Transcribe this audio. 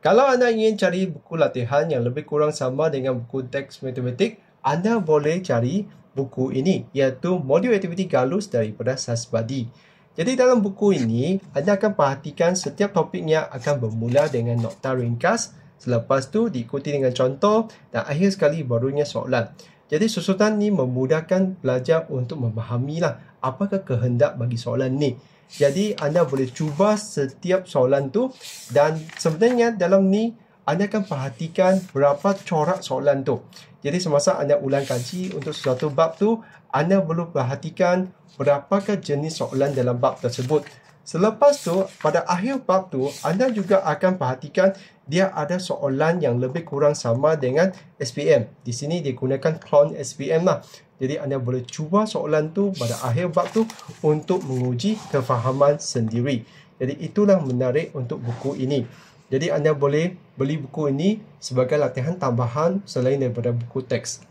Kalau anda ingin cari buku latihan yang lebih kurang sama dengan buku teks matematik, anda boleh cari buku ini, iaitu Modul Aktiviti Galus daripada Sasbadi. Jadi dalam buku ini, anda akan perhatikan setiap topiknya akan bermula dengan nokta ringkas, selepas tu diikuti dengan contoh dan akhir sekali barunya soalan. Jadi susunan ni memudahkan pelajar untuk memahamilah apakah kehendak bagi soalan ni. Jadi anda boleh cuba setiap soalan tu, dan sebenarnya dalam ni anda akan perhatikan berapa corak soalan tu. Jadi semasa anda ulang kaji untuk sesuatu bab tu, anda perlu perhatikan berapakah jenis soalan dalam bab tersebut. Selepas tu, pada akhir bab tu, anda juga akan perhatikan dia ada soalan yang lebih kurang sama dengan SPM. Di sini digunakan clone SPM lah. Jadi anda boleh cuba soalan tu pada akhir bab tu untuk menguji kefahaman sendiri. Jadi itulah menarik untuk buku ini. Jadi anda boleh beli buku ini sebagai latihan tambahan selain daripada buku teks.